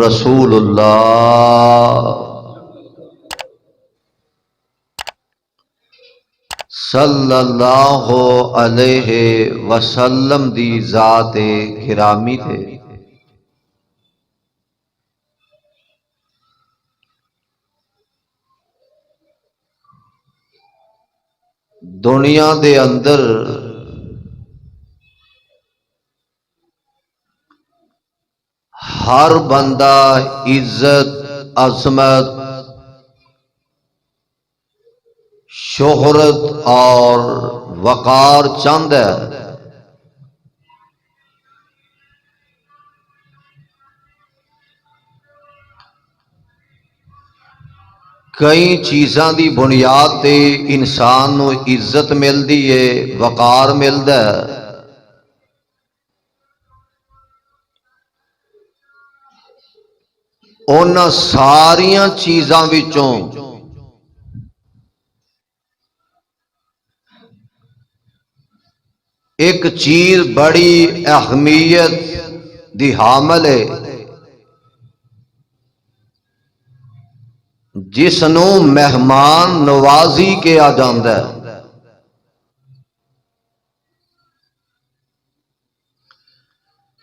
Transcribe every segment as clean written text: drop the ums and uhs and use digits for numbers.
رسول اللہ صلی اللہ علیہ وسلم دی ذات گرامی تے دنیا دے اندر ہر بندہ عزت عظمت شہرت اور وقار چاہتا ہے، کئی چیزاں دی بنیاد تے انسان نو عزت ملدی ہے، وقار ملدا ہے۔ انہاں ساریاں چیزاں وچوں ایک چیز بڑی اہمیت دی حامل ہے، جس نو مہمان نوازی کہا جاندا ہے۔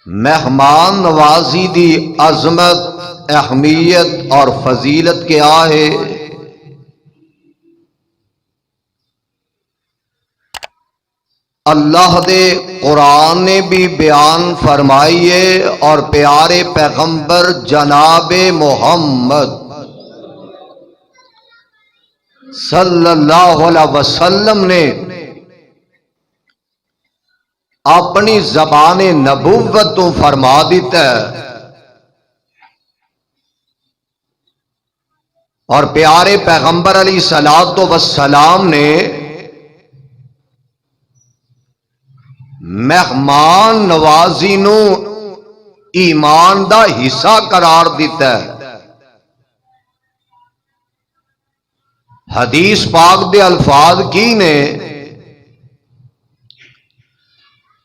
مہمان نوازی دی عظمت، اہمیت اور فضیلت کیا ہے؟ اللہ دے قرآن نے بھی بیان فرمائیے اور پیارے پیغمبر جناب محمد صلی اللہ علیہ وسلم نے اپنی زبان نبوت تو فرما دیتا ہے، اور پیارے پیغمبر علیہ الصلوۃ والسلام نے مہمان نوازی نو ایمان دا حصہ قرار دیتا ہے۔ حدیث پاک دے الفاظ کی نے؟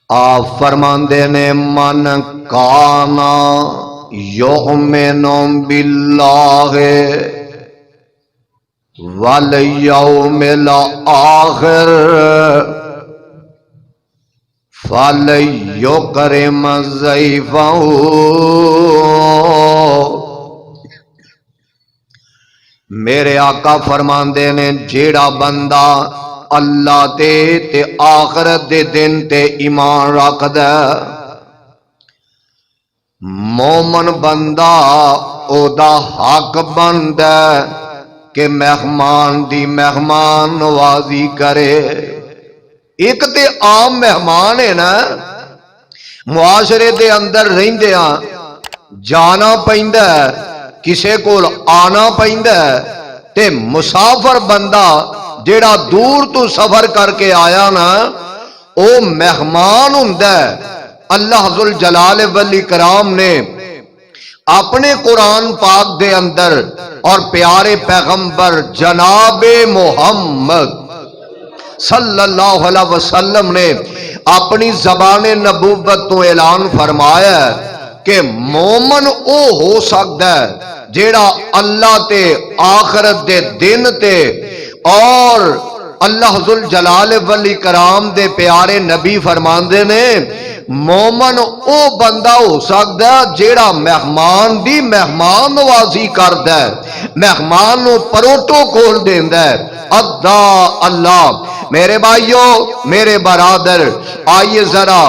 آپ فرماندے نے من کانا یؤمن باللہ والیوم الآخر فلیکرم ضیفہ۔ میرے آقا فرماندے نے جیڑا بندہ اللہ تے آخرت دے دن تے ایمان رکھدا ہے، مومن بندہ او دا حق بندا ہے کہ مہمان دی مہمان نوازی کرے۔ ایک تے عام مہمان ہے نا، معاشرے دے اندر رہندیاں جانا پیندا ہے، کسے کول آنا پیندا ہے، تے مسافر بندہ جیڑا دور تو سفر کر کے آیا نا، او مہمان ہوندا ہے۔ اللہ ذوالجلال والاکرام نے اپنے قرآن پاک دے اندر اور پیارے پیغمبر جناب محمد صلی اللہ علیہ وسلم نے اپنی زبان نبوت تو اعلان فرمایا ہے کہ مومن او ہو سکتا ہے جیڑا اللہ تے آخرت دے دن تے اور اللہ ذوالجلال والاکرام دے پیارے نبی فرماندے نے مومن او بندہ ہو سکتا ہے جیڑا مہمان دی مہمان نوازی کردا ہے، مہمان نو پروٹوکول دیندا ہے۔ ادا اللہ میرے بھائیو، میرے برادر، آئیے ذرا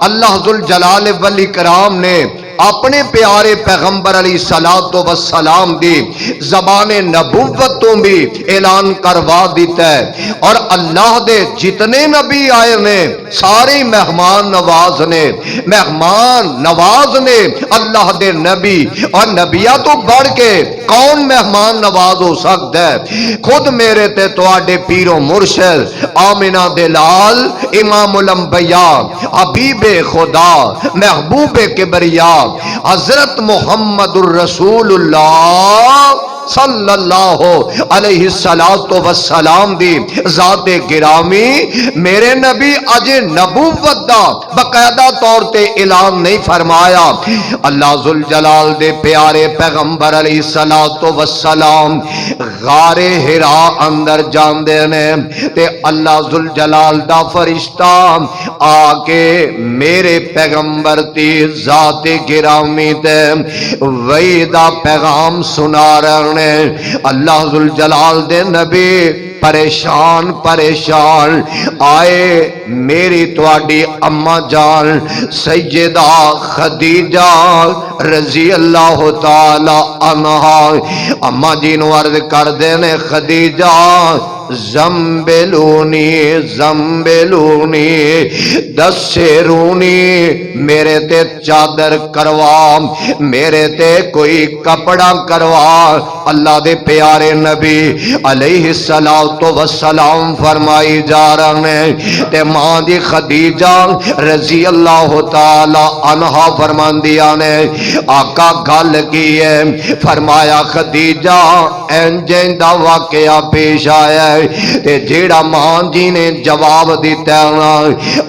اللہ ذوالجلال والاکرام نے اپنے پیارے پیغمبر علیہ الصلوۃ والسلام دی زبان نبوت تو بھی اعلان کروا دیتا ہے، اور اللہ دے جتنے نبی آئے نے سارے مہمان نواز نے، مہمان نواز نے اللہ دے نبی، اور نبیہ تو بڑھ کے کون مہمان نواز ہو سکتا ہے؟ خود میرے تے تواڈے پیر و مرشد آمنہ دے لال امام الانبیاء حبیب خدا محبوب کبریا حضرت محمد الرسول اللہ صلی اللہ علیہ السلام دی ذات گرامی میرے نبی اجے نبوت دا باقاعدہ طور تے اعلان نہیں فرمایا. اللہ ذوالجلال دے پیارے پیغمبر علیہ السلام غار حرا اندر جاندے نے تے اللہ ذوالجلال دا فرشتہ آ کے میرے پیغمبر تی ذات گرامی تے وحی دا پیغام سنا رہے نے. اللہ ذوالجلال دے نبی پریشان پریشان آئے میری تواڈی اما جان سیدہ خدیجہ رضی اللہ تعالی عنہا اما جی نو عرض کر دینے خدیجہ زمبلونی زمبلونی دسرونی میرے تے چادر کروا میرے تے کوئی کپڑا کروا. اللہ دے پیارے نبی علیہ السلام فرمائی جا رہے ہیں تے ماں دی خدیجہ رضی اللہ تعالی عنہا فرماندیاں نے آقا گل کی ہے فرمایا خدیجہ انجین دا واقعہ پیش آیا تے جیڑا ماں جی نے جواب دیتا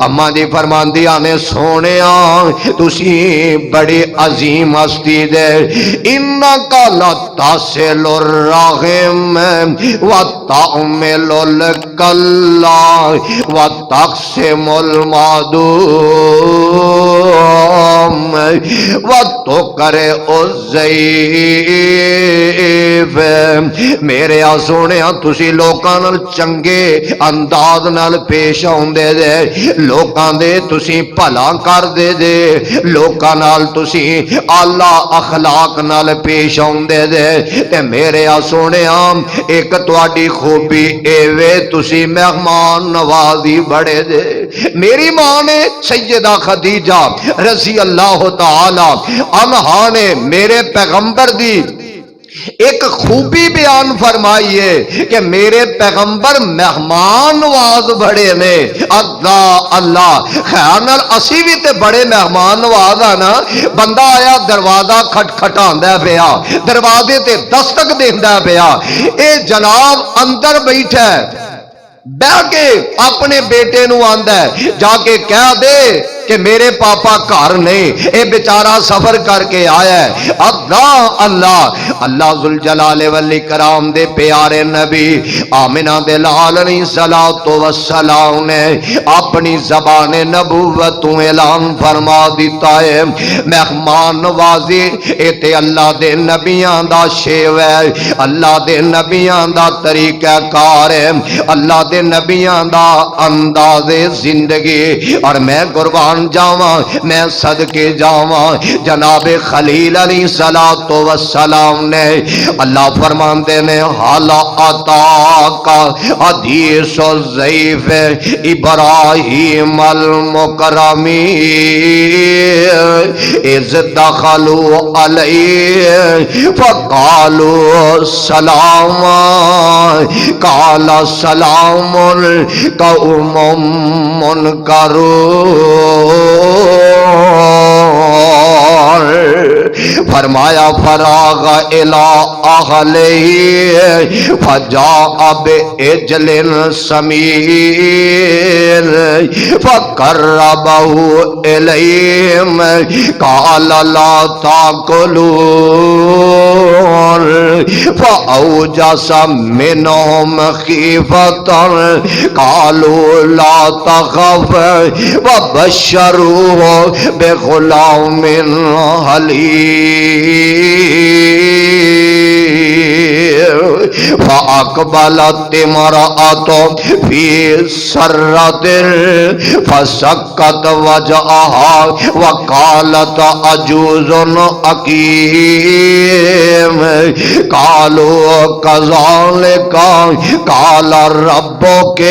اما جی فرماندیاں نے سونیا تسی بڑی عظیم ہستی دے انکا لتاسل الرحم وتعمل الکلا وتقسم المعدوم وتقرئ الضیف. میرے سونیا تسی لوکاں نال چنگے انداز نال پیش آوندے دے لوکاں دے تسی بھلا کر دے دے لوکاں نال تسی اعلی اخلاق نال پیش آوندے دے تے میرے سونیا ایک تواڈی خوبی ایوے تسی مہمان نوازی بڑے دے. میری ماں نے سیدہ خدیجہ رضی اللہ تعالی عنہا نے میرے پیغمبر دی ایک خوبی بیان فرمائی ہے کہ میرے پیغمبر مہمان نواز بڑے نے. اللہ اللہ خیال اسی بھی تے بڑے مہمان نواز آ نا. بندہ آیا دروازہ کھٹکھٹاندا پیا دروازے تے دستک دیندا پیا اے جناب اندر بیٹھا ہے بہ کے اپنے بیٹے نو آندا ہے جا کے کہہ دے کہ میرے پاپا گھر نہیں اے بیچارہ سفر کر کے آیا ہے. اللہ اللہ اللہ ذوالجلال والاکرام دے پیارے نبی آمنہ دے لال علیہ السلام نے اپنی زبان نبوت تو اعلان فرما دیتا ہے مہمان نوازی اے تے اللہ دے نبیاں دا شیو ہے اللہ دے نبیاں دا طریقہ کار ہے اللہ دے نبیاں دا انداز زندگی. اور میں قربان جاواں میں صدقے جاواں جناب خلیل علیہ السلام نے اللہ فرماندے نے حالا آتا حدیث الضیف ابراہیم المکرمی اذ دخلوا علیہ فقالوا سلام قال سلام قوم منکرون. فرمایا فراغ الى اہلہ فجاء بعجل سمین فقربہ الیہم قال لا تاکلون فاوجس منہم خیفۃ قالوا لا تخف وبشروه بغلام حلیم. فاقبلت امرأة في سرة فسكت وجهها وقالت عجوز حكيم. قالوا كذلك قال ربك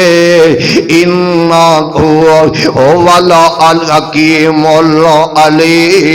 إنه هو الحكيم العليم.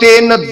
3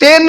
3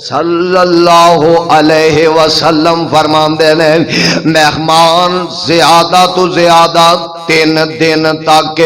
صلی اللہ علیہ وسلم فرماندے نے مہمان زیادہ تو زیادہ 3 دن تک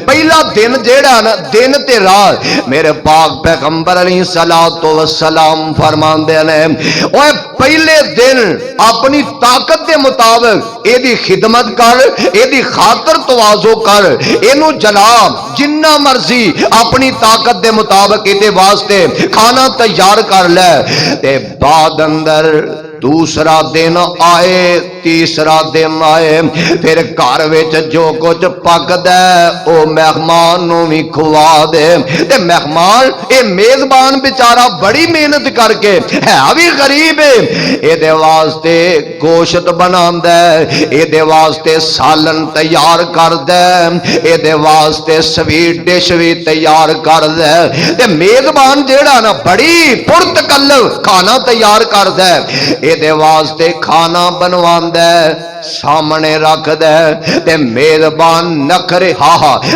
پہلا دن جیڑا نا دن تے رات میرے پاک پیغمبر علیہ الصلوۃ والسلام فرماندے نے اوے پہلے دن اپنی طاقت دے مطابق اے دی خدمت کر اے دی خاطر تواضع کر اینو جناب جنہ مرضی اپنی طاقت دے مطابق اے واسطے کھانا تیار کر لے تے بعد اندر دوسرا دن آئے تیسرا دن آئے پھر گھر وچ جو کچھ پکدا او مہمان نوں وی کھوا دے تے مہمان اے میزبان بیچارہ بڑی محنت کر کے ہے وی غریب ہے اے دے واسطے گوشت بناندا ہے اے دے واسطے سالن تیار کردا ہے اے دے واسطے سویٹ ڈش وی تیار کردا ہے تے میزبان جیڑا نا بڑی پرتکلف کھانا تیار کردا ہے اے دے واسطے کھانا بنواندا ہے سامنے رکھ دے تے میزبان نکرے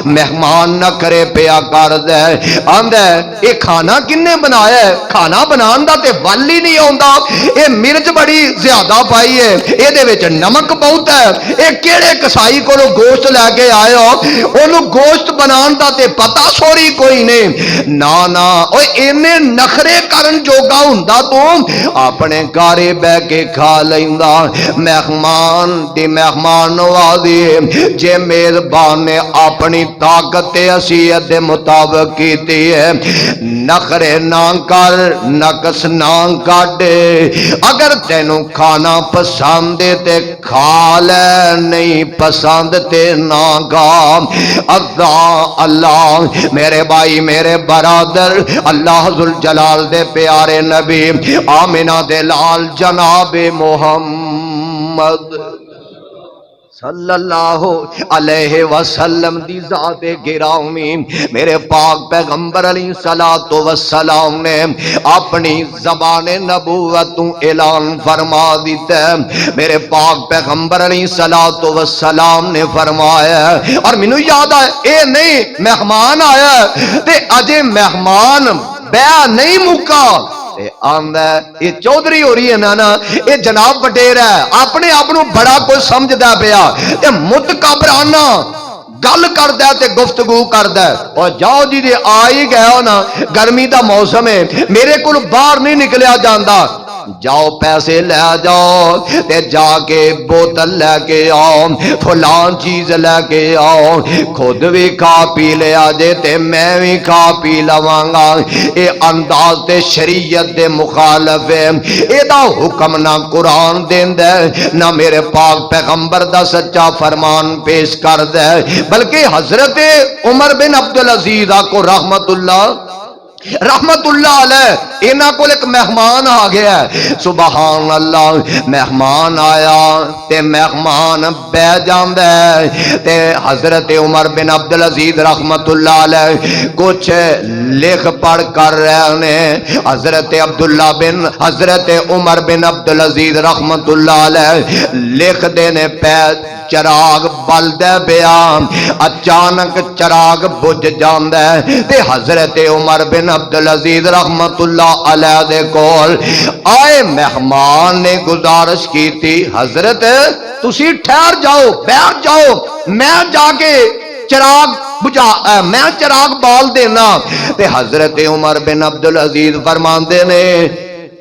مہمان نکرے پیا کر دے آندا ہے اے کھانا کنے بنایا ہے کھانا بنان دا تے ول ہی نہیں آوندا اے مرچ بڑی زیادہ پائی ہے اے دے وچ نمک بہت ہے اے کیڑے کسائی کولوں گوشت لے کے آئے ہو اونوں گوشت بنان دا تے پتہ سوری کوئی نہیں نا اوے اینے نخرے کرن جوگا ہوندا تو اپنے گھر بہ کے کھا لیندا مہمان دی مہمان نوازی جے میزبان نے اپنی طاقت حیثیت دے مطابق کیتی ہے نخرے نہ کر نقص نہ کڈ اگر تینوں کھانا پسند تے کھا لے نہیں پسند تے نہ کھا اللہ میرے بھائی میرے برادر اللہ ذوالجلال دے پیارے نبی آمنہ دے لال جناب محمد صلی اللہ علیہ وسلم دی ذات گرامی میرے پاک پیغمبر علیہ الصلوۃ والسلام نے اپنی زبان نبوت اعلان فرما دیتا ہے میرے پاک پیغمبر علیہ الصلوۃ والسلام نے فرمایا اور مینوں یاد ہے اے نہیں مہمان آیا تے اجے مہمان بیع نہیں مکا یہ چودھری ہو رہی ہے نا یہ جناب وڈیر ہے اپنے آپ کو بڑا کچھ سمجھدا پیا تے متکبرانہ گل کردا تے گفتگو کردا اور جاؤ جی دے آ ہی گئے ہو نا گرمی دا موسم ہے میرے کول باہر نہیں نکلیا جاندا جاؤ پیسے لے جاؤ تے جا کے بوتل لے کے آؤ فلان چیز لے کے آؤ خود بھی کھا پی لیا جے تے میں بھی کھا پی لواں گا اے انداز تے شریعت دے مخالف ہے اے دا حکم نہ قرآن دیندا ہے نہ میرے پاک پیغمبر دا سچا فرمان پیش کردا ہے بلکہ حضرت عمر بن عبدالعزیز کو رحمت اللہ علیہ انہاں کو ایک مہمان آ گیا ہے سبحان اللہ مہمان آیا تے مہمان بہ جاندا ہے تے حضرت عمر بن عبدالعزیز رحمت اللہ علیہ کچھ لکھ پڑھ کر رہے ہیں حضرت عمر بن عبدالعزیز رحمت اللہ علیہ لکھ دینے پہ چراغ بلدے پیا اچانک چراغ بجھ جاندا ہے تے حضرت عمر بن عبدالعزیز رحمت اللہ علیہ دے کول آئے مہمان نے گزارش کی تھی حضرت تسی ٹھہر جاؤ بیٹھ جاؤ میں جا کے میں چراغ بال دینا تے حضرت عمر بن عبدالعزیز فرماندے نے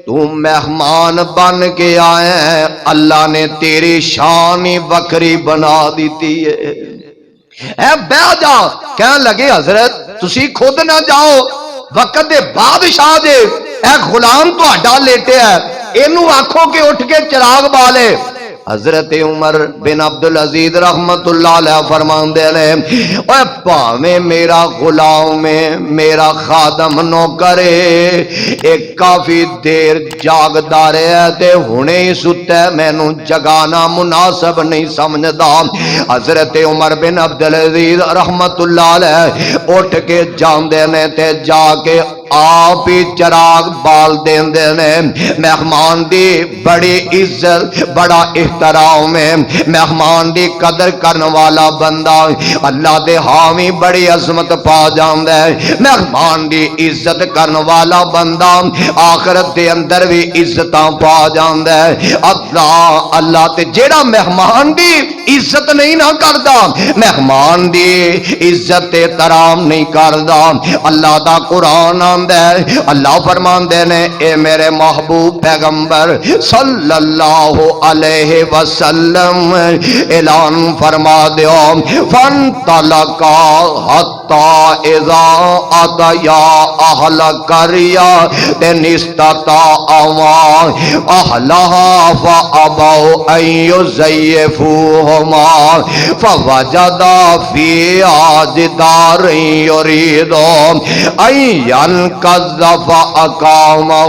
تو مہمان بن کے آئے ہیں اللہ نے تیری شان ہی وکری بنا دیتی ہے اے بہ جا کہنے لگے حضرت تسی خود نہ جاؤ وقت دے بادشاہ دے اے غلام تو اڈا لیٹے ہے اینو آنکھوں کے اٹھ کے چراغ بالے حضرت عمر بن عبدالعزیز رحمت اللہ علیہ فرماندے نے اے پاویں میرا غلام میں میرا خادم نوکر ہے ایک کافی دیر جاگدا رہیا تے ہنے ہی ستا ہے مینوں جگانا مناسب نہیں سمجھدا حضرت عمر بن عبدالعزیز رحمت اللہ علیہ اٹھ کے جاندے نے تے جا کے آپ ہی چراغ بال دیندے نے مہمان دی بڑی عزت بڑا احترام ہے مہمان دی قدر کرن والا بندہ اللہ دے حامی بڑی عظمت پا جاندا ہے مہمان دی عزت کرن والا بندہ آخرت دے اندر بھی عزتاں پا جاندا ہے اللہ تے جیڑا مہمان دی عزت نہیں نہ کردا مہمان دی عزت احترام نہیں کردا اللہ دا قرآن آندا ہے اللہ فرماندے نے اے میرے محبوب پیغمبر صلی اللہ علیہ وسلم اعلان فرما دیو فانطلقا حتی اذا اتیا اہل قریہ استطاعوا اہلہا فابوا ان یضیفوہما فوجدا فیہا جدارا یرید ان ینقض فاقامہ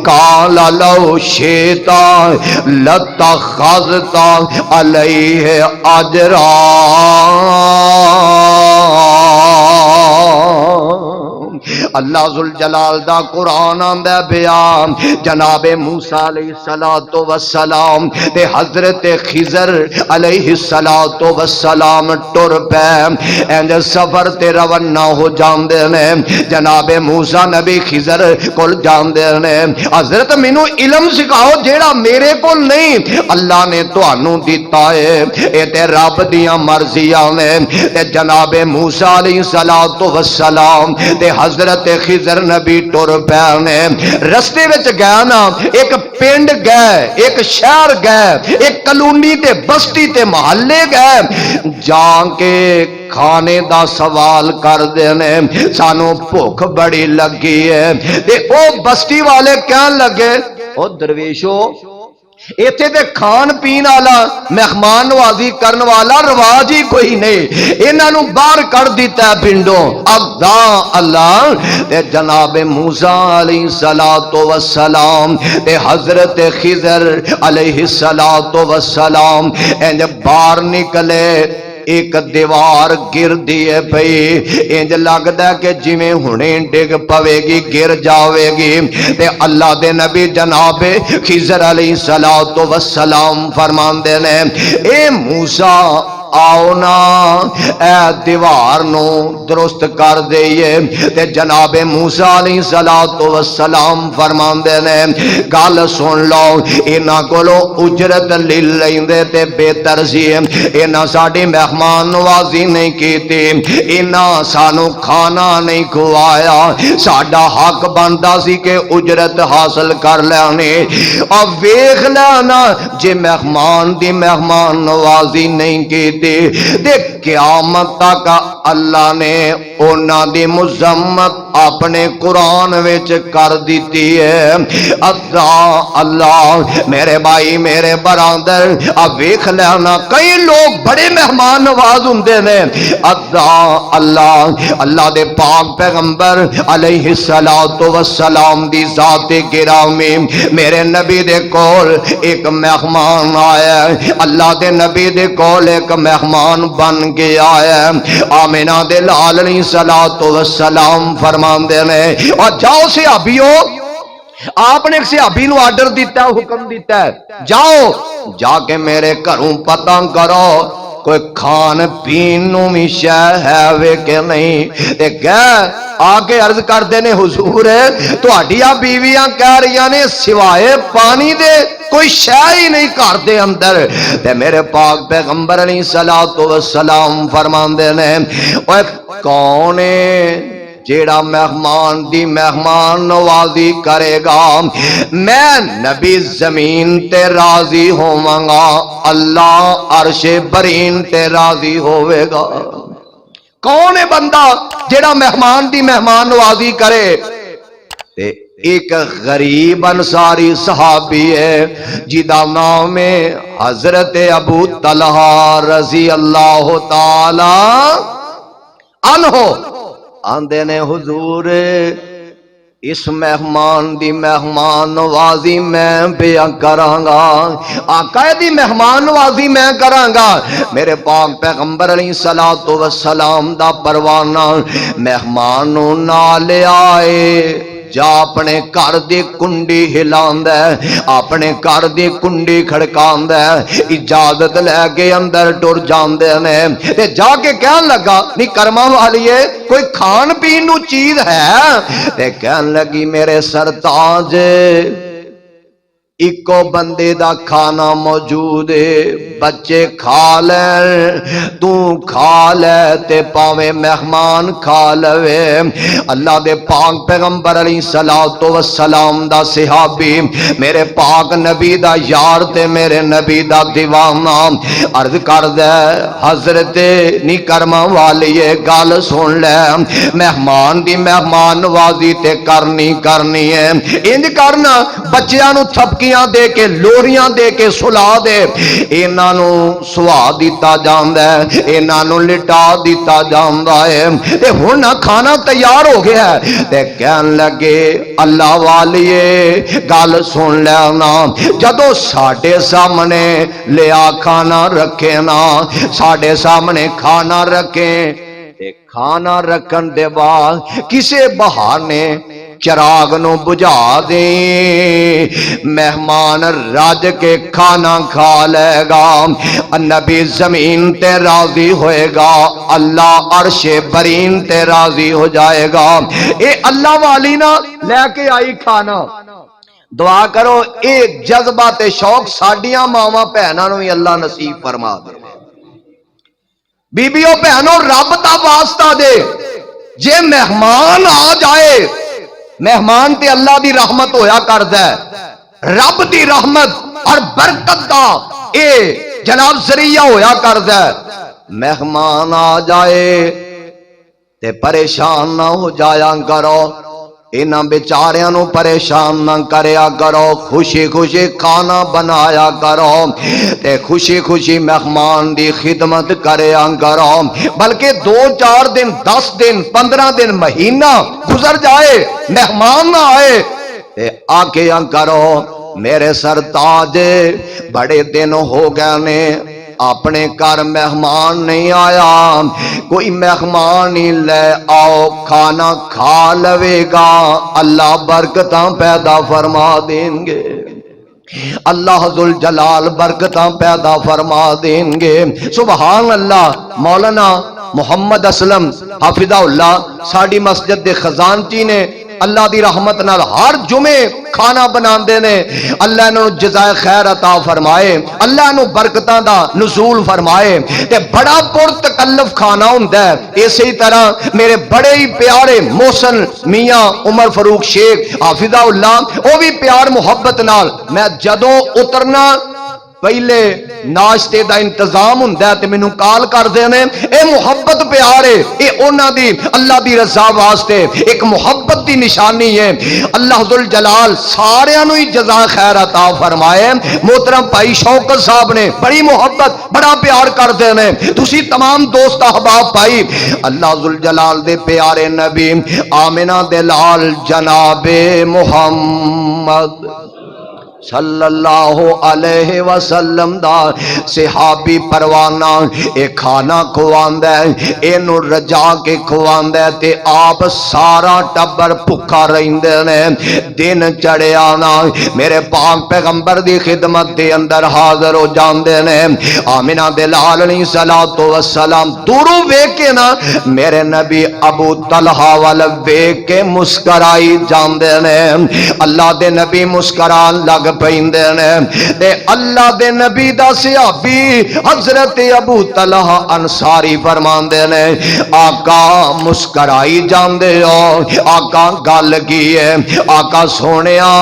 قال لو شئت لاتخذت علیہ اجرا اللہ ذوالجلال دا قرآن آندا بیان جناب موسیٰ علیہ السلام تے حضرت خضر علیہ السلام ٹر پے اینج سفر تے روانہ ہو جاندے نے جناب موسیٰ نبی خضر کول جاندے نے حضرت مینوں علم سکھاؤ جیڑا میرے کول نہیں اللہ نے تانوں دتا ہے اے تے رب دیاں مرضیاں نے تے جناب موسیٰ علیہ السلام تے حضرت خضر نبی ٹر پے رستے وچ گیا نا ایک پنڈ گئے ایک شہر گئے ایک کلونی تے بستی تے محلے گئے جان کے کھانے دا سوال کر دینے سانو بھوک بڑی لگی ہے تے او بستی والے کہن لگے او درویشو ایتھے تے کھان پین والا مہمان نوازی کرن والا رواج ہی کوئی نہیں انہاں نوں باہر کر دیتا ہے پنڈوں اللہ تے جناب موسیٰ علیہ السلام تے حضرت خضر علیہ السلام انج باہر نکلے ایک دیوار گر دیے پئی انج لگدا کہ جویں ہنے ڈگ پوے گی گر جاوے گی تے اللہ دے نبی جناب خضر علیہ السلام فرماندے نے اے موسیٰ آؤ نا اے دیوار نو درست کر دئیے تے جناب موسیٰ علیہ السلام فرماندے نے گل سن لو انہاں کولو اجرت لے لیندے تے بہتر سی انہاں ساڈی مہمان نوازی نہیں کیتی انہاں سانو کھانا نہیں کھوایا ساڈا حق بندا سی کہ اجرت حاصل کر لینے اور ویکھ لینا جے مہمان دی مہمان نوازی نہیں کیتی دے قیامت تک اللہ نے انہاں دی مذمت اپنے قرآن وچ کر دیتی ہے اللہ میرے بھائی میرے برادر اب ویکھ لینا کئی لوگ بڑے مہمان نواز ہوندے نے اللہ دے پاک پیغمبر علیہ السلام دی ذات گرامی میرے نبی دے کول ایک مہمان آیا اللہ دے نبی دے کول ایک مہمان بن گیا ہے آمینہ دے لال علیہ السلام فرماندے نے اور جاؤ صحابیو آپ نے ایک صحابی نو آرڈر دیتا ہے حکم دیتا ہے جاؤ جا کے میرے گھروں پتہ کرو کوئی کھان پین نو بھی شے ہے وے کہ نہیں تے گئے آگے عرض کر دینے حضور تہاڈیاں بیویاں کہہ رہی نے سوائے پانی دے کوئی شے ہی نہیں گھر دے اندر تے میرے پاک پیغمبر علیہ السلام فرماندے نے اوے کون ہے جیڑا مہمان دی مہمان نوازی کرے گا میں نبی زمین تے راضی ہوواں گا اللہ عرش برین تے راضی ہوئے گا کون ہے بندہ جیڑا مہمان دی مہمان نوازی کرے تے ایک غریب انصاری صحابی ہے جدا نام ہے حضرت ابو طلحہ رضی اللہ تعالی عنہ آندے نے حضور اس مہمان دی مہمان نوازی میں بیان کرانگا، آقا دی مہمان نوازی میں کرانگا۔ میرے پاک پیغمبر علیہ السلام دا پروانہ مہمانوں نال آئے، جا اپنے گھر دی کنڈی ہلاندہ ہے، اپنے گھر دی کنڈی کھڑکاندہ ہے، اجازت لے کے اندر ٹر جاندے نے تے جا کے کہن لگا نی کرما والیے کوئی کھان پین نو چیز ہے؟ تے کہن لگی میرے سرتاج ایکو بندے دا کھانا موجود ہے، بچے کھا لیں تو کھا لے تے پاویں مہمان کھا لوے۔ اللہ دے پاک پیغمبر علیہ السلام دا صحابی میرے پاک نبی دا یار تے میرے نبی دا دیوانہ عرض کر دے حضرت نی کرما والیے گل سن لے، مہمان دی مہمان نوازی تے کرنی ہے، انج کرنا بچیاں نو تھپکی دے کے لوریاں دے کے سلا دے، انہاں نو سوا دیتا جاندا ہے، انہاں نو لٹا دیتا جاندا ہے، تے ہن کھانا تیار ہو گیا ہے۔ تے کہن لگے اللہ والیے گل سن لینا، جدو ساڈے سامنے لیا کھانا رکھے نا، ساڈے سامنے کھانا رکھے تے کھانا رکھن دے بعد کسے بہانے چراغ نو بجھا دیں، مہمان رج کے کھانا کھا لے گا، نبی زمین تے راضی ہوئے گا، اللہ عرش برین تے راضی ہو جائے گا۔ اے اللہ والی نا لے کے آئی کھانا، دعا کرو ایک جذبہ تے شوق ساڈیاں ماواں بہناں نو بھی اللہ نصیب فرما دے۔ بیبیوں بہنوں رب دا واسطہ دے، جے مہمان آ جائے، مہمان تے اللہ دی رحمت ہویا کردا ہے، رب دی رحمت اور برکت دا اے جناب ذریعہ ہویا کردا ہے۔ مہمان آ جائے تے پریشان نہ ہو جایا کرو، انہاں بیچاریاں نو پریشان نہ کریا کرو، خوشی خوشی کھانا بنایا کرو تے خوشی خوشی مہمان دی خدمت کریا کرو، بلکہ 2-4 دن 10 دن 15 دن مہینہ گزر جائے مہمان نہ آئے تے آکیا کرو میرے سرتاج بڑے دن ہو گئے نے اپنے گھر مہمان نہیں آیا، کوئی مہمان ہی لے آؤ کھانا کھا لوے گا، اللہ برکتاں پیدا فرما دیں گے، اللہ ذوالجلال برکتاں پیدا فرما دیں گے۔ سبحان اللہ۔ مولانا محمد اسلم حافظہ اللہ ساڑی مسجد دے خزانچی نے اللہ دی رحمت نال ہر جمعے کھانا بناندے نے، اللہ نو جزائے خیر عطا فرمائے، اللہ نو برکتاں دا نزول فرمائے، تے بڑا پر تکلف کھانا ہوندا ہے۔ اسی طرح میرے بڑے ہی پیارے محسن میاں عمر فاروق شیخ حافظہ اللہ، وہ بھی پیار محبت نال میں جدوں اترنا پہلے ناشتے دا انتظام ہوندا ہے تے مینوں کال کر دے نے، اے محبت پیارے، اے انہاں دی اللہ دی رضا واسطے ایک محبت دی نشانی ہے۔ اللہ ذوالجلال ساریاں نو ہی جزا خیر عطا فرمائے۔ محترم بھائی شوکت صاحب نے بڑی محبت بڑا پیار کر دے نے، تسی تمام دوست احباب بھائی اللہ ذوالجلال دے پیارے نبی آمنہ دے لال جناب محمد صلی اللہ علیہ وسلم دا صحابی پروانہ اے کھانا کھواندا ہے، اینو رجا کے کھواندا ہے تے آپ سارا ٹبر بھکھا رہندے نے۔ دن چڑھیا نا میرے پاک پیغمبر دی خدمت دے اندر حاضر ہو جاندے نے، آمنہ دے لال علیہ السلام دوروں ویکھ کے نا میرے نبی ابو طلحہ وال ویکھ کے مسکرائی جاندے نے، اللہ دے نبی مسکران لگ پیندے نے تے اللہ دے نبی دا صحابی حضرت ابو طلحہ انصاری فرماندے نے آقا مسکرائی جاندے ہو، آقا گل کی ہے، آقا سونیا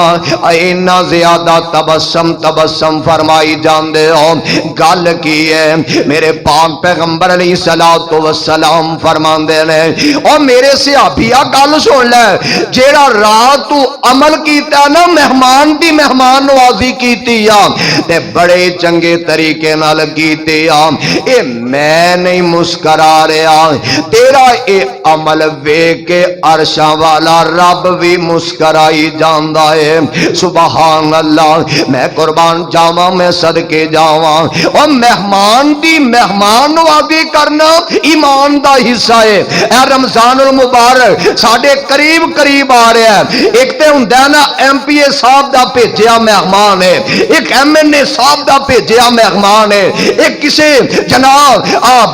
اینا زیادہ تبسم فرمائی جاندے ہو، گل کی ہے؟ میرے پاک پیغمبر علیہ السلام فرماندے نے او میرے صحابیہ گل سن لے، جیڑا رات تو عمل کیتا نا مہمان دی مہمان مہمان نوازی کیتی آ تے بڑے چنگے طریقے نال کیتے آ اے میں نہیں مسکرا رہا تیرا اے عمل ویکھ کے عرشاں والا رب بھی مسکرائی جاندا ہے سبحان اللہ میں قربان جاواں میں صدقے جاواں او مہمان دی مہمان نوازی کرنا ایمان دا حصہ ہے اے رمضان المبارک ساڈے قریب قریب آ رہا ہے ایک تے ہوندا ہے نا ایم پی اے صاحب دا بھیجیا مہمان ہے ایک ایم این اے صاحب دا بھیجیا مہمان ہے ایک کسے جناب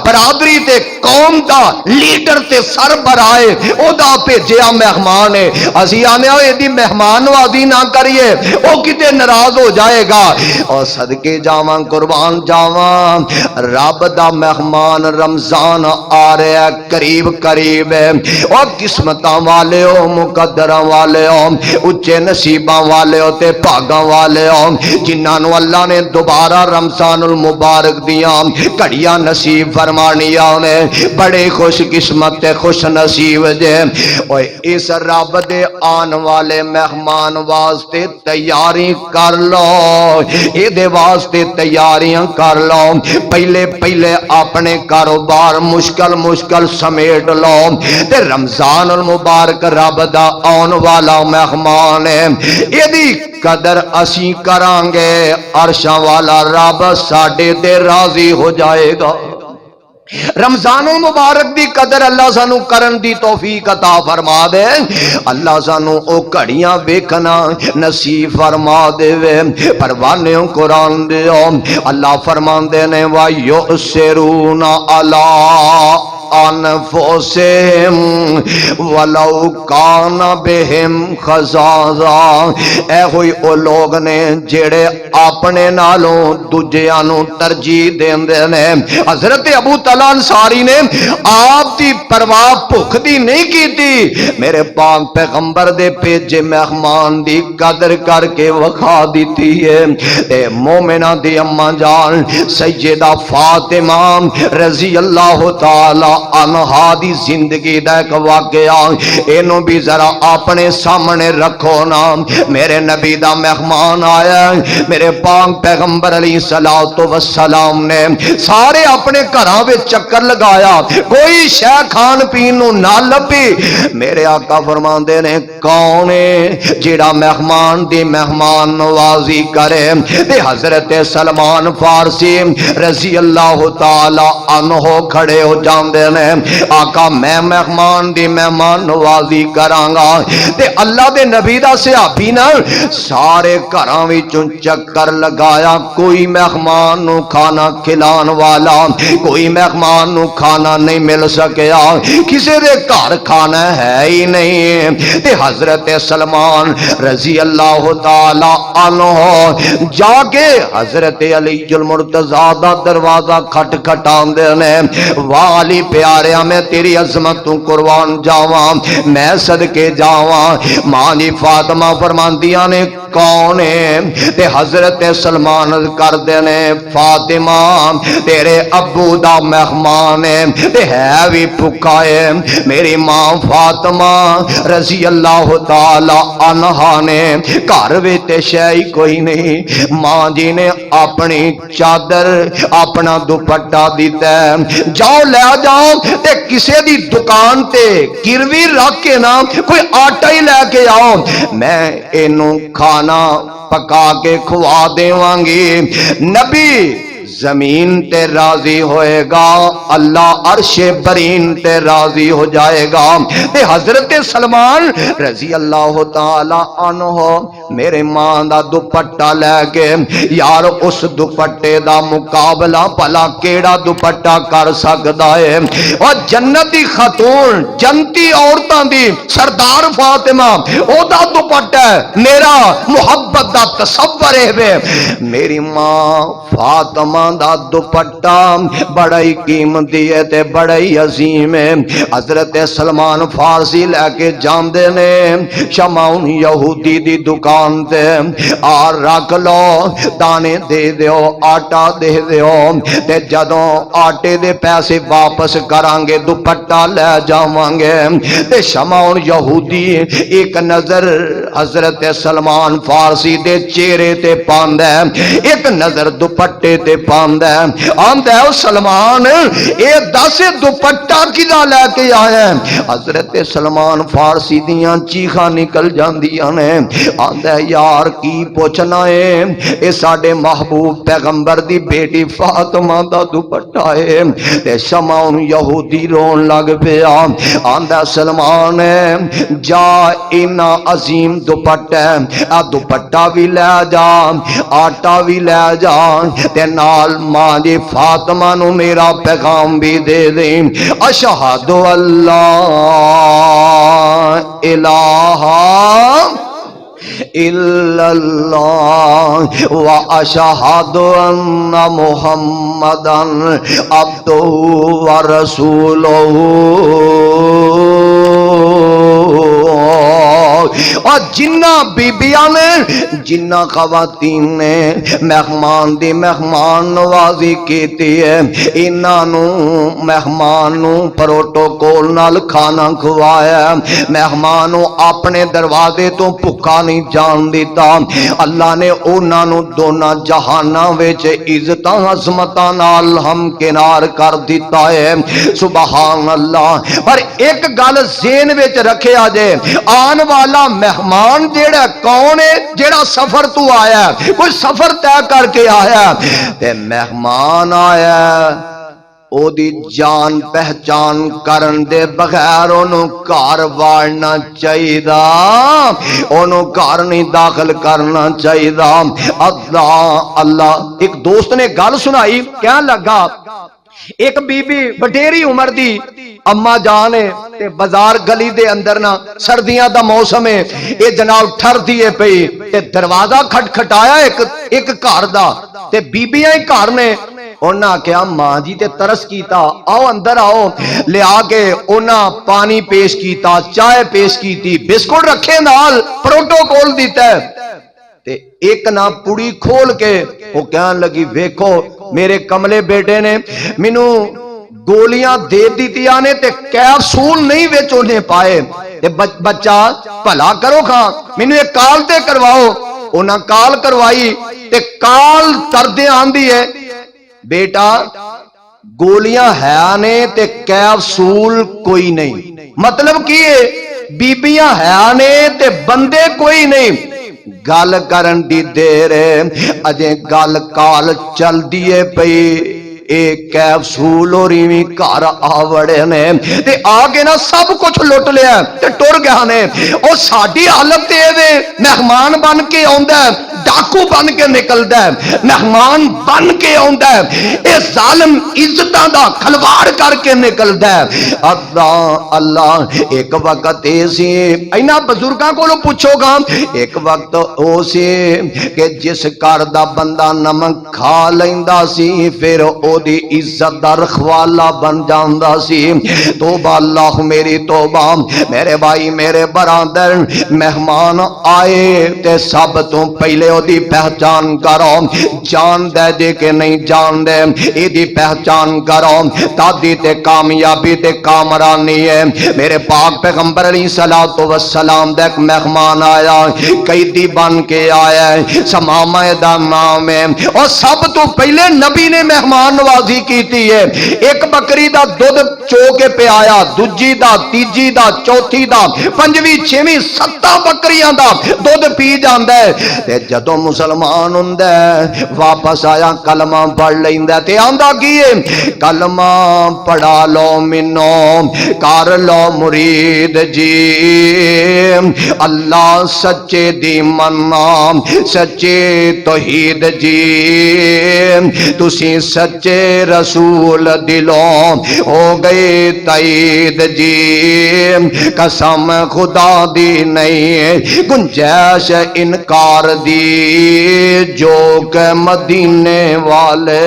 برادری تے قوم دا لیڈر تے سربراہ او دا بھیجیا مہمان ہے اسی آنے ہو ایدی مہمان نوازی نہ کریے او کتے ناراض ہو جائے گا اور صدقے جاواں قربان جاواں رب دا مہمان رمضان آ رہا ہے قریب قریب ہے اور قسمتاں والے ہو مقدراں والے ہو اچے نصیباں والے ہو تے بھاگاں والے ہو جنہاں نو اللہ نے دوبارہ رمضان المبارک دیاں گھڑیاں نصیب فرمانیاں نے بڑے خوش قسمت تے خوش نصیب جے اوے اس رب دے آن والے مہمان واسطے تیاری کر لو اے دے واسطے تیاریاں کر لو پہلے پہلے اپنے کاروبار مشکل سمیٹ لو تے رمضان المبارک رب دا آن والا مہمان ہے ایدی قدر اسی کران گے عرشاں والا رب ساڈے تے راضی ہو جائے گا رمضان المبارک دی قدر اللہ سانو کرن دی توفیق عطا فرما دے اللہ سانو او گھڑیاں ویکھنا نصیب فرما دے پروانے قرآن دے اللہ فرماندے نے وَيُؤْثِرُونَ عَلَىٰ انفسہم ولو کان بہم خصاصہ اے ہوئی او لوگ نے جڑے اپنے نالوں دوجیاں نو ترجیح دیندے نے حضرت ابو طلحہ انصاری نے آپ دی پرواہ بھوک دی نہیں کیتی میرے پاک پیغمبر دے بھیجے مہمان دی قدر کر کے وکھا دیتی ہے اے مومنہ دی اماں جان سیدہ فاطمہ رضی اللہ تعالی عنہا دی زندگی دا ایک واقعہ اینو بھی ذرا اپنے سامنے رکھو نا میرے نبی دا مہمان آیا میرے پاک پیغمبر علیہ السلام نے سارے اپنے گھراں وچ چکر لگایا کوئی شے کھان پین نو نہ لبھی میرے آقا فرماندے نے کون ہے جڑا مہمان دی مہمان نوازی کرے تے حضرت سلمان فارسی رضی اللہ تعالی عنہ کھڑے ہو جاندے نے آقا میں مہمان دی مہمان نوازی کرانگا تے اللہ دے نبی دا صحابی نا سارے گھراں وچوں چکر لگایا کوئی مہمان نو کھانا کھلان والا کوئی مہمان نو کھانا نہیں مل سکیا کسی دے گھر کھانا ہے ہی نہیں تے حضرت سلمان رضی اللہ تعالی عنہ جا کے حضرت علی المرتضیٰ دا دروازہ کھٹ کھٹاندے نے والی پیاریا میں تیری عظمت تو قربان جاواں میں صدقے جاواں ماں جی فاطمہ فرماندیاں نے کون ہے تے حضرت سلمان کر دینے فاطمہ تیرے ابو دا مہمان ہے بھی بھکا ہے میری ماں فاطمہ رضی اللہ تعالی عنہا نے گھر وچ شے کوئی نہیں ماں جی نے اپنی چادر اپنا دوپٹہ دیتا ہے جاؤ لے جاؤ تے کسے دی دکان تے گروی رکھ کے نا کوئی آٹا ہی لے کے آؤ میں اینو کھانا پکا کے کھوا دیوانگی نبی زمین تے راضی ہوئے گا اللہ عرش برین تے راضی ہو جائے گا تے حضرت سلمان رضی اللہ تعالی عنہ میرے ماں دا دوپٹہ لے کے یار اس دوپٹے دا مقابلہ بھلا کیڑا دوپٹہ کر سکدا ہے اور جنتی خاتون جنتی عورتاں دی سردار فاطمہ او دا دوپٹہ میرا محبت دا تصور ہے میری ماں فاطمہ دا دوپٹہ بڑا ہی قیمتی ہے تے بڑا ہی عظیم ہے حضرت سلمان فارسی لے کے جاندے نے شمعون یہودی دی دکان تے آر رکھ لو دانے دے دیو آٹا دے دیو تے جدوں آٹے دے پیسے واپس کرانگے دوپٹہ لے جاوانگے تے شمعون یہودی ایک نظر حضرت سلمان فارسی دے چہرے تے پاندا ہے، ایک نظر دوپٹے تے پاندا ہے، آندا ہے او سلمان اے دس دوپٹہ کدا لے کے آیا ہے؟ حضرت سلمان فارسی دیاں چیخاں نکل جاندیاں نے، آندا ہے یار کی پوچھنا ہے، اے ساڈے محبوب پیغمبر دی بیٹی فاطمہ دا دوپٹہ ہے۔ تے شمعون یہودی رون لگ پیا، آندا سلمان جا اینا عظیم دوپٹہ آ دوپٹہ بھی لے جا، آٹا بھی لے جا، تے نال ماں دی فاطمہ نو میرا پیغام بھی دے دیں، اشہد اللہ الہ الا اللہ واشہد ان محمدا عبدہ ورسولہ۔ اور جنہ بیبیاں نے جنہ خواتین نے مہمان دی مہمان نوازی کیتی ہے، انہاں نو مہمان نو پروٹوکول نال کھانا کھوایا، مہمان نو اپنے دروازے تو بھکا نہیں جان دیتا، اللہ نے انہاں نو دونوں جہاناں وچ عزتاں عظمتاں نال ہم کنار کر دیتا ہے، سبحان اللہ۔ پر ایک گل ذہن وچ رکھیا جے، آن والا مہمان جیڑا کون ہے؟ جیڑا سفر تو آیا ہے، کوئی سفر طے کر کے آیا ہے، تے مہمان آیا ہے او دی جان پہچان کرن دے بغیر انہوں گھر وارنا چاہیدا، انہوں گھر نہیں داخل کرنا چاہیدا۔ اللہ اللہ۔ ایک دوست نے گل سنائی، کیا لگا ایک بی بی بٹیری عمر دی اما جان ہے تے بازار گلی دے اندر نا سردیاں دا موسم ہے، اے جناب ٹھر دیے پئی تے دروازہ کھٹکھٹایا ایک گھر دا تے بیبیاں ہی گھر نے، انہاں کیا ماں جی تے ترس کیتا، آؤ اندر آؤ، لیا کے انہاں پانی پیش کیتا، چائے پیش کیتی، بسکٹ رکھے نال، پروٹوکول دیتا ہے تے ایک نا پڑی کھول کے وہ کہن لگی ویکھو میرے کملے بیٹے نے مینوں گولیاں دے دیتیاں نے تے کیپسول نہیں وچ انہیں پائے، تے بچہ بھلا کرو کھاں مینوں ایک کال تے کرواؤ، انہاں کال کروائی تے کال کردے آندی ہے بیٹا گولیاں ہے نے تے کیپسول کوئی نہیں، مطلب کی بیبیاں ہے نے تے بندے کوئی نہیں، گل کرن دی دیر اجے گل کال چل دیے پئی، ایک کیپسول اور ایویں گھر آوڑے نے تے آگے نا سب کچھ لٹ لیا تے ٹر گیا نے، اور ساڈی حالت تے دے مہمان بن کے آندا ہے، ڈاکو بن کے نکلدا ہے، مہمان بن کے آندا ہے، اے ظالم عزتاں دا کھلواڑ کر کے نکلدا ہے۔ اللہ اللہ۔ ایک وقت ایسی اینا بزرگاں کولوں پوچھو گا، ایک وقت او سی کہ جس گھر دا بندہ نمک کھا لیندا سی پھر او دی عزت دا رکھوالا بن جاندا سی۔ توبہ اللہ میری توبہ، میرے بھائی میرے برادر، مہمان آئے تے سب تو پہلے او دی پہچان کرو، جان دے جے کہ نہیں جان دے ای دی پہچان کرو، تادی تے کامیابی تے کامرانی ہے۔ میرے پاک پیغمبر علیہ السلام دے ایک مہمان آیا، قیدی بن کے آیا ہے، سمامہ دا نام ہے، اور سب تو پہلے نبی نے مہمان نوازی کیتی ہے، ایک بکری دا دودھ چو کے پہ آیا، دوجی دا تیجی دا چوتھی دا پنجویں چھویں ستاں بکریاں دا دودھ پی جاندا ہے، تے جدوں مسلمان ہوندا ہے واپس آیا کلمہ پڑھ لیندا تے آندا کی ہے کلمہ پڑھا لو منو کر لو مرید جی، اللہ سچے دی مننا سچے توحید جی، تسی سچے رسول دلوں ہو گئے تائید جی، قسم خدا دی نہیں گنجائش انکار دی، جو کہ مدینے والے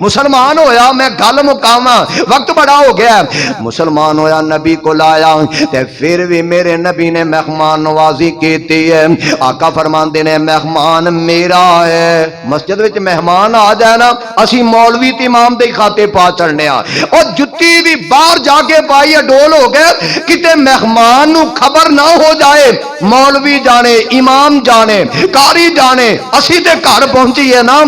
مسلمان ہویا میں گل مکاواں وقت بڑا ہو گیا مسلمان ہویا نبی کو لایا تے پھر بھی میرے نبی نے مہمان نوازی کیتی ہے آقا فرماندے نے مہمان میرا ہے مسجد وچ مہمان آ جائے نا اسی مولوی تے امام دے کھاتے پا چڑھنے آ اور جتی بھی باہر جا کے پائی ڈول ہو گئے کتے مہمان نو خبر نہ ہو جائے مولوی جانے امام جانے قاری جانے اسی تے گھر پہنچی ہے نا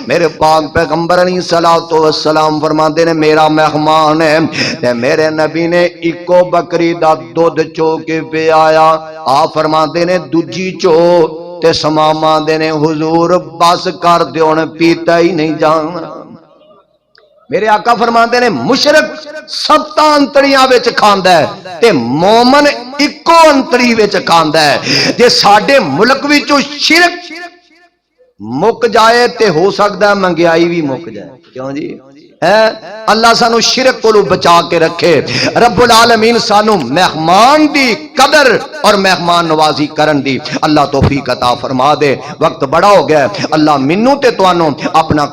میرے پاک پیغمبر علیہ السلام فرماندے نے میرا مہمان ہے تے میرے نبی نے اکو بکری دا دودھ چو کے پہ آیا آپ فرماندے نے دوجی چو تے سماما دے نے حضور بس کر دیون پیتا ہی نہیں جانا میرے آقا فرماندے نے مشرک ستاں انتڑیاں وچ کھاندا ہے تے مومن اکو انتڑی وچ کھاندا ہے جے ساڈے ملک وچوں شرک مک جائے تے ہو سکتا ہے منگیائی بھی مک جائے کیوں جی ہے اللہ سانو شرک کو بچا کے رکھے رب العالمین سانو مہمان دی قدر اور مہمان نوازی کرن دی اللہ توفیق عطا فرما دے وقت بڑا ہو گیا اللہ منو تے توانو اپنا